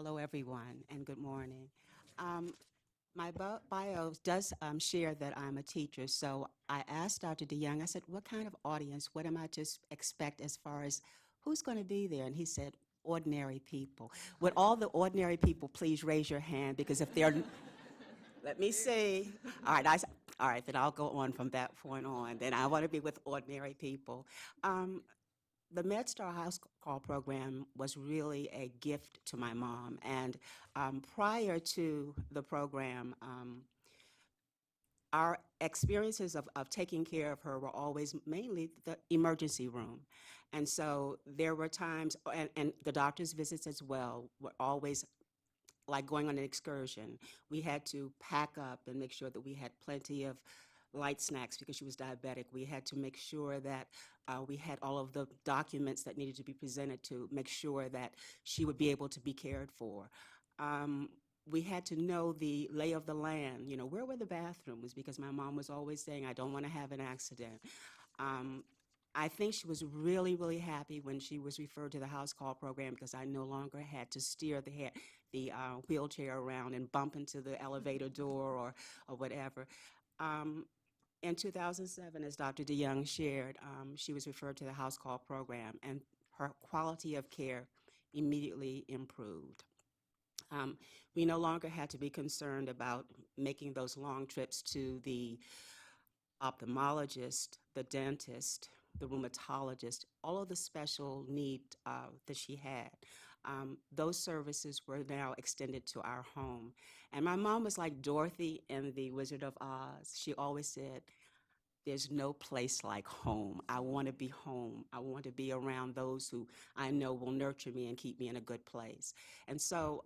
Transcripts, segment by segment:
Hello, everyone, and good morning. Um, my bio does share that I'm a teacher, so I asked Dr. DeYoung, I said, what kind of audience, what am I to expect as far as who's going to be there? And he said, ordinary people. Would all the ordinary people please raise your hand? Because if they're, let me see. All right, all right, then I'll go on from that point on. Then I want to be with ordinary people. Um, the MedStar House Call program was really a gift to my mom. And prior to the program, our experiences of taking care of her were always mainly the emergency room. And so there were times, and the doctor's visits as well, were always like going on an excursion. We had to pack up and make sure that we had plenty of light snacks because she was diabetic. We had to make sure that we had all of the documents that needed to be presented to make sure that she would be able to be cared for. Um, we had to know the lay of the land, where were the bathrooms, because my mom was always saying, I don't want to have an accident. Um, I think she was really, really happy when she was referred to the house call program because I no longer had to steer the wheelchair around and bump into the elevator door or whatever. Um, in 2007, as Dr. DeYoung shared, she was referred to the house call program, and her quality of care immediately improved. Um, we no longer had to be concerned about making those long trips to the ophthalmologist, the dentist, the rheumatologist, all of the special need that she had. Those services were now extended to our home. And my mom was like Dorothy in The Wizard of Oz. She always said, there's no place like home. I want to be home. I want to be around those who I know will nurture me and keep me in a good place. And so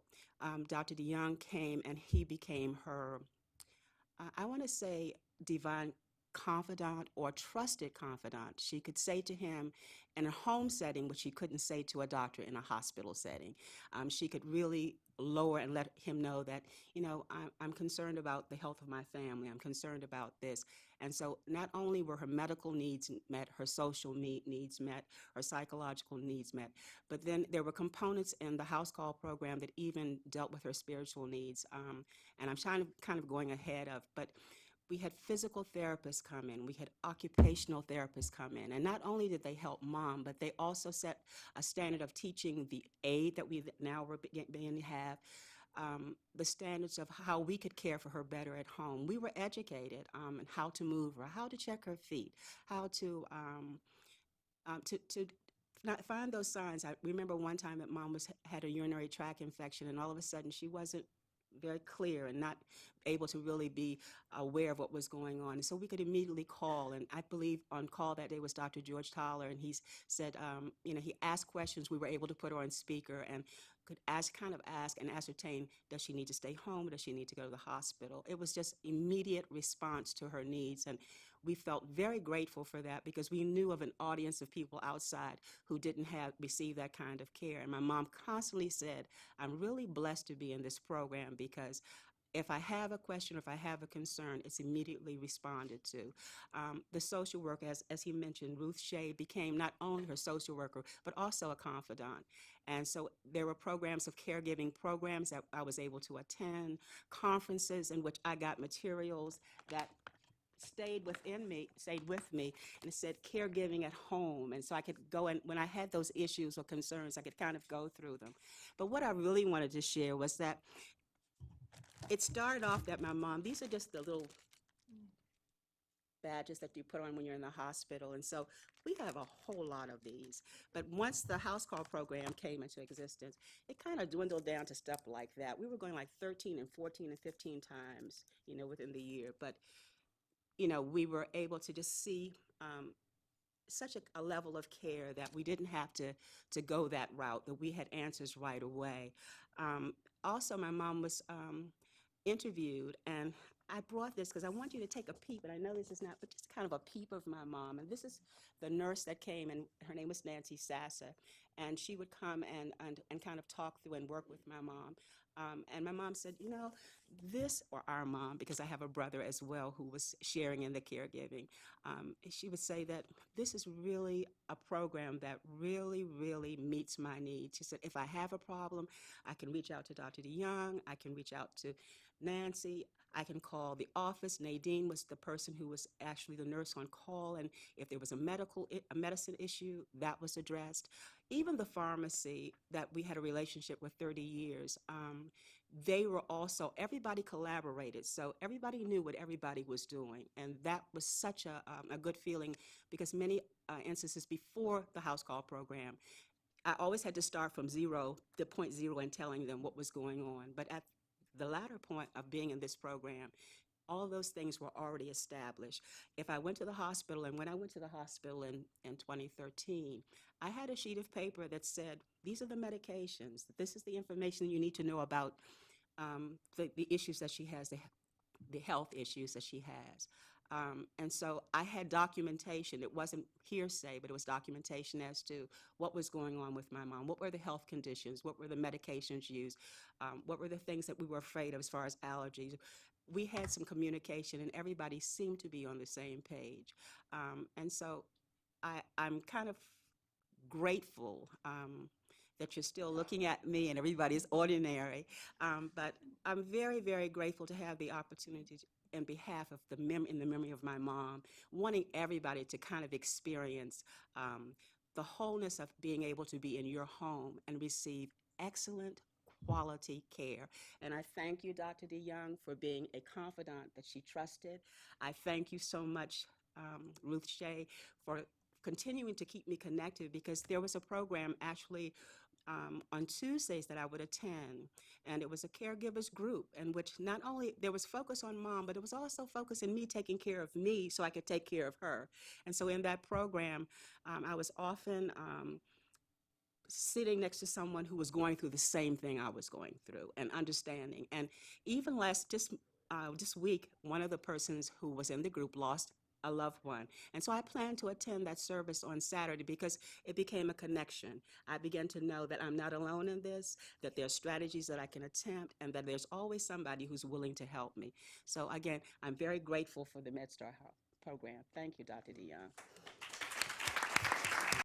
Dr. DeYoung came and he became her, I want to say, divine confidant or trusted confidant. She could say to him in a home setting what she couldn't say to a doctor in a hospital setting. She could really lower and let him know that, I'm concerned about the health of my family. I'm concerned about this. And so not only were her medical needs met, her social needs met, her psychological needs met, but then there were components in the house call program that even dealt with her spiritual needs. And I'm trying to kind of going ahead of, but we had physical therapists come in, we had occupational therapists come in, and not only did they help mom, but they also set a standard of teaching the aid that we now were beginning to have, the standards of how we could care for her better at home. We were educated in how to move her, how to check her feet, how to not find those signs. I remember one time that mom had a urinary tract infection, and all of a sudden she wasn't very clear and not able to really be aware of what was going on. And so we could immediately call, and I believe on call that day was Dr. George Tyler, and he said, he asked questions. We were able to put her on speaker and could kind of ask and ascertain, does she need to stay home? Does she need to go to the hospital? It was just immediate response to her needs. And we felt very grateful for that because we knew of an audience of people outside who didn't receive that kind of care. And my mom constantly said, I'm really blessed to be in this program because if I have a question, if I have a concern, it's immediately responded to. The social worker, as he mentioned, Ruth Shea became not only her social worker, but also a confidant. And so there were programs of caregiving programs that I was able to attend, conferences in which I got materials that stayed with me, and it said caregiving at home. And so I could go and when I had those issues or concerns, I could kind of go through them. But what I really wanted to share was that it started off that my mom, these are just the little badges that you put on when you're in the hospital. And so we have a whole lot of these. But once the house call program came into existence, it kind of dwindled down to stuff like that. We were going like 13 and 14 and 15 times, within the year. But, we were able to just see such a level of care that we didn't have to go that route, that we had answers right away. Also, my mom was interviewed, and I brought this because I want you to take a peep, and I know this is not, but just kind of a peep of my mom. And this is the nurse that came, and her name was Nancy Sassa. and she would come and kind of talk through and work with my mom. And my mom said, you know, this, or our mom, because I have a brother as well who was sharing in the caregiving, she would say that this is really a program that really, really meets my needs. She said, if I have a problem, I can reach out to Dr. DeYoung, I can reach out to Nancy, I can call the office. Nadine was the person who was actually the nurse on call, and if there was a medicine issue, that was addressed. Even the pharmacy that we had a relationship with 30 years, they were also, everybody collaborated, so everybody knew what everybody was doing, and that was such a good feeling, because many instances before the house call program, I always had to start from zero, the point zero, and telling them what was going on. But at the latter point of being in this program, all of those things were already established. If I went to the hospital, and when I went to the hospital in 2013, I had a sheet of paper that said, these are the medications, this is the information you need to know about the issues that she has, the health issues that she has. And so I had documentation. It wasn't hearsay, but it was documentation as to what was going on with my mom. What were the health conditions? What were the medications used? What were the things that we were afraid of as far as allergies? We had some communication, and everybody seemed to be on the same page. And so I'm kind of grateful that you're still looking at me and everybody's ordinary. But I'm very, very grateful to have the opportunity to, in behalf of in the memory of my mom, wanting everybody to kind of experience the wholeness of being able to be in your home and receive excellent quality care. And I thank you, Dr. DeYoung, for being a confidant that she trusted. I thank you so much, Ruth Shea, for continuing to keep me connected, because there was a program actually on Tuesdays that I would attend, and it was a caregivers group in which not only there was focus on mom, but it was also focus in me taking care of me so I could take care of her. And so in that program, I was often sitting next to someone who was going through the same thing I was going through and understanding. And even this week, one of the persons who was in the group lost a loved one. And so I planned to attend that service on Saturday because it became a connection. I began to know that I'm not alone in this, that there are strategies that I can attempt, and that there's always somebody who's willing to help me. So again, I'm very grateful for the MedStar program. Thank you, Dr. DeYoung.